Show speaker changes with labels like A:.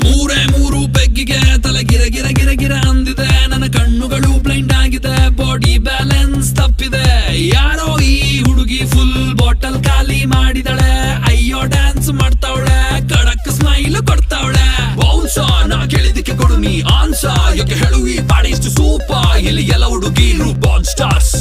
A: ಮೂರೇ ಮೂರು ಬೆಗ್ಗಿಗೆ ತಲೆ ಗಿರ ಗಿರ ಗಿರ ಗಿರ ಅಂದಿದೆ. ನನ್ನ ಕಣ್ಣುಗಳು ಬ್ಲೈಂಡ್ ಆಗಿದೆ, ಬಾಡಿ ಬ್ಯಾಲೆನ್ಸ್ ತಪ್ಪಿದೆ. ಯಾರೋ ಈ ಹುಡುಗಿ ಫುಲ್ ಬಾಟಲ್ ಖಾಲಿ ಮಾಡಿದಳೆ. ಅಯ್ಯೋ ಡ್ಯಾನ್ಸ್ ಮಾಡ್ತಾವಳೆ, ಕಡಕ್ ಸ್ಮೈಲ್ ಕೊಡ್ತಾವಳೆ. ಬೌನ್ಸ ನಾ ಕೇಳಿದಕ್ಕೆ ಕೊಡು ನೀ ಆನ್ಸ, ಯಾಕೆ ಹೇಳು ಈ ಬಾಡಿ ಇಷ್ಟು ಸೂಪ. ಇಲ್ಲಿ ಎಲ್ಲ ಹುಡುಗಿರು ಬಾನ್ ಸ್ಟಾರ್ಸ್.